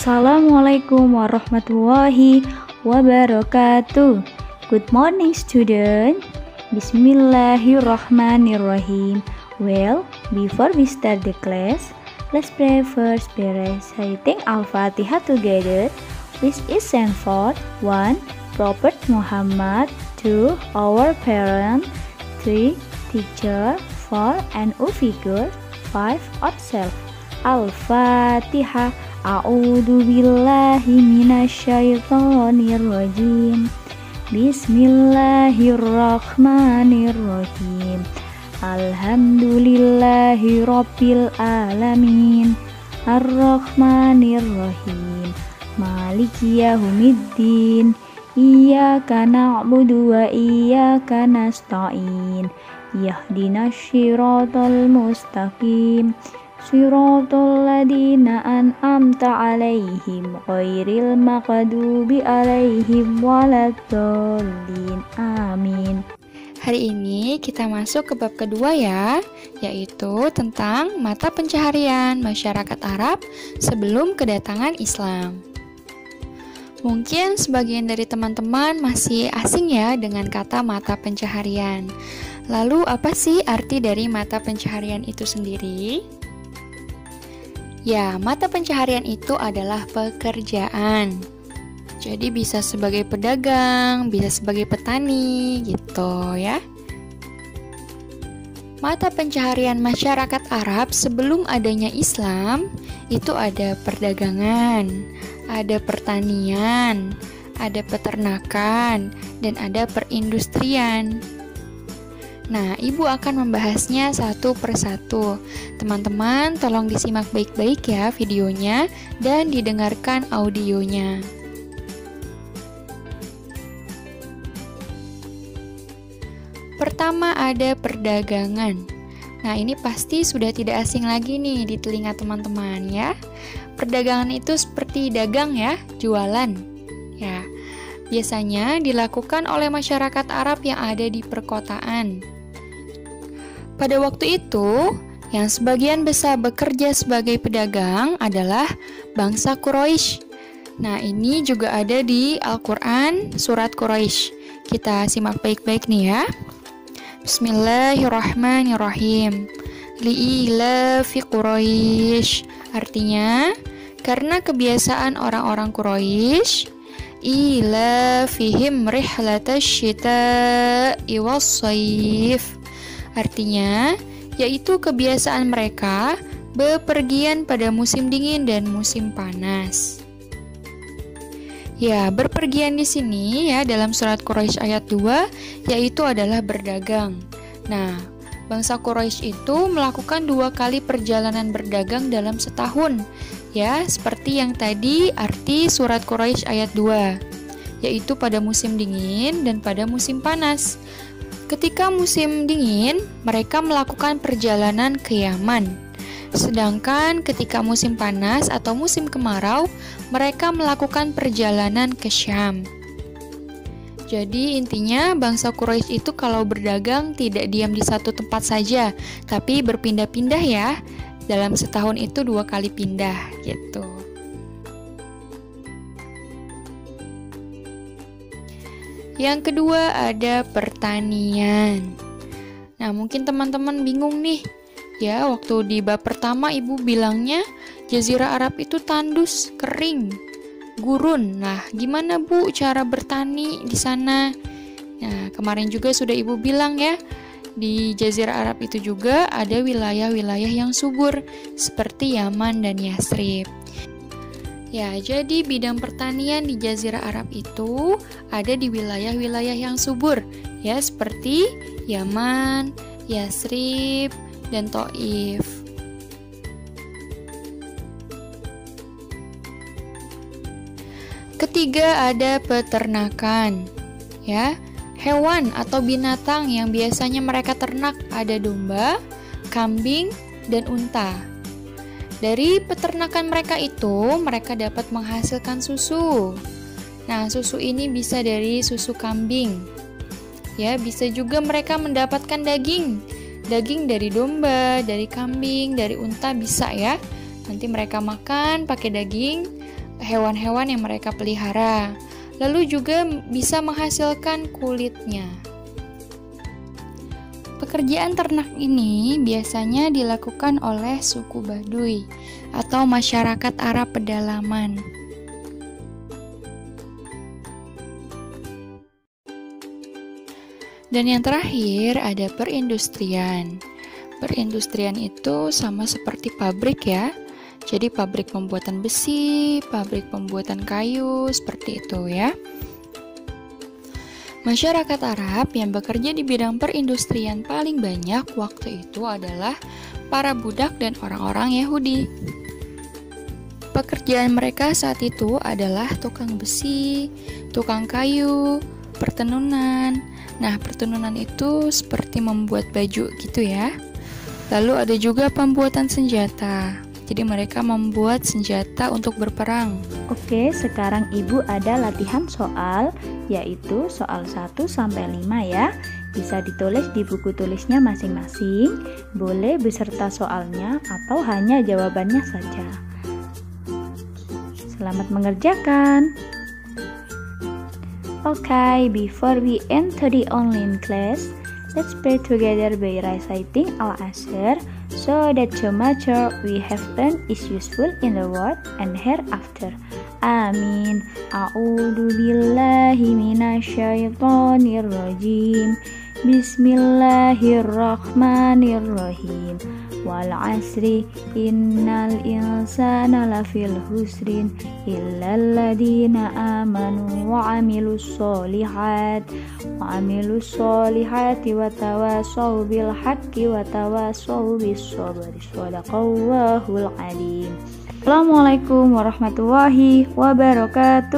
Assalamualaikum warahmatullahi wabarakatuh. Good morning, student. Bismillahirrahmanirrahim. Well, before we start the class, let's pray first by reciting Al-Fatihah together, which is sent for 1. Prophet Muhammad, 2. Our parent, 3. Teacher, 4. NU figure, 5. Ourselves. Al-Fatihah. A'udzu billahi minasyaitonir rajim. Bismillahirrahmanirrahim. Alhamdulillahi rabbil alamin. Ar-Rahmanir-Rahim. Maliki yaumiddin. Iyyaka na'budu wa iyyaka nasta'in. Ihdinas siratal mustaqim. Siratal ladzina an'amta 'alaihim ghairil maghdubi 'alaihim waladdallin. Amin. Hari ini kita masuk ke bab kedua ya, yaitu tentang mata pencaharian masyarakat Arab sebelum kedatangan Islam. Mungkin sebagian dari teman-teman masih asing ya dengan kata mata pencaharian. Lalu apa sih arti dari mata pencaharian itu sendiri? Ya, mata pencaharian itu adalah pekerjaan. Jadi bisa sebagai pedagang, bisa sebagai petani, gitu ya. Mata pencaharian masyarakat Arab sebelum adanya Islam itu ada perdagangan, ada pertanian, ada peternakan, dan ada perindustrian. Nah, Ibu akan membahasnya satu persatu. Teman-teman, tolong disimak baik-baik ya videonya dan didengarkan audionya. Pertama ada perdagangan. Nah, ini pasti sudah tidak asing lagi nih di telinga teman-teman ya. Perdagangan itu seperti dagang ya, jualan. Ya, biasanya dilakukan oleh masyarakat Arab yang ada di perkotaan. Pada waktu itu, yang sebagian besar bekerja sebagai pedagang adalah bangsa Quraisy. Nah, ini juga ada di Al-Quran surat Quraisy. Kita simak baik-baik nih ya. Bismillahirrahmanirrahim. Li'ilafi Quraisy. Artinya, karena kebiasaan orang-orang Quraisy, ilafihim rihlatash syita'i was-shaif. Artinya, yaitu kebiasaan mereka bepergian pada musim dingin dan musim panas. Ya, berpergian di sini ya dalam surat Quraisy ayat 2 yaitu adalah berdagang. Nah, bangsa Quraisy itu melakukan 2 kali perjalanan berdagang dalam setahun. Ya, seperti yang tadi arti surat Quraisy ayat 2, yaitu pada musim dingin dan pada musim panas. Ketika musim dingin, mereka melakukan perjalanan ke Yaman. Sedangkan ketika musim panas atau musim kemarau, mereka melakukan perjalanan ke Syam. Jadi intinya bangsa Quraisy itu kalau berdagang tidak diam di satu tempat saja, tapi berpindah-pindah ya. Dalam setahun itu 2 kali pindah gitu. Yang kedua ada pertanian. Nah, mungkin teman-teman bingung nih. Ya, waktu di bab pertama Ibu bilangnya Jazirah Arab itu tandus, kering, gurun. Nah, gimana Bu cara bertani di sana? Nah, kemarin juga sudah Ibu bilang ya, di Jazirah Arab itu juga ada wilayah-wilayah yang subur seperti Yaman dan Yasrib. Ya, jadi bidang pertanian di Jazirah Arab itu ada di wilayah-wilayah yang subur, ya seperti Yaman, Yasrib, dan Thaif. Ketiga ada peternakan, ya hewan atau binatang yang biasanya mereka ternak ada domba, kambing, dan unta. Dari peternakan mereka itu, mereka dapat menghasilkan susu. Nah, susu ini bisa dari susu kambing. Ya, bisa juga mereka mendapatkan daging. Daging dari domba, dari kambing, dari unta bisa ya. Nanti mereka makan pakai daging hewan-hewan yang mereka pelihara. Lalu juga bisa menghasilkan kulitnya. Pekerjaan ternak ini biasanya dilakukan oleh suku Baduy atau masyarakat Arab pedalaman. Dan yang terakhir ada perindustrian. Perindustrian itu sama seperti pabrik ya. Jadi pabrik pembuatan besi, pabrik pembuatan kayu, seperti itu ya. Masyarakat Arab yang bekerja di bidang perindustrian paling banyak waktu itu adalah para budak dan orang-orang Yahudi. Pekerjaan mereka saat itu adalah tukang besi, tukang kayu, pertenunan. Nah, pertenunan itu seperti membuat baju gitu ya. Lalu ada juga pembuatan senjata. Jadi mereka membuat senjata untuk berperang. Oke, sekarang Ibu ada latihan soal, yaitu soal 1 sampai 5 ya. Bisa ditulis di buku tulisnya masing-masing. Boleh beserta soalnya atau hanya jawabannya saja. Selamat mengerjakan. Okay, before we enter the online class, let's pray together by reciting Al-Asr so that the matter we have learned is useful in the world and hereafter. Amin. A'udzu billahi minasyaitonir rajim. Bismillahirrahmanirrahim. Wal asri innal insana lafil husrin illal ladina amanu wa amilus solihati wa tawasaw bil haqqi wa tawasaw bis sabri. Shadaqallahul adzim. Assalamualaikum warahmatullahi wabarakatuh.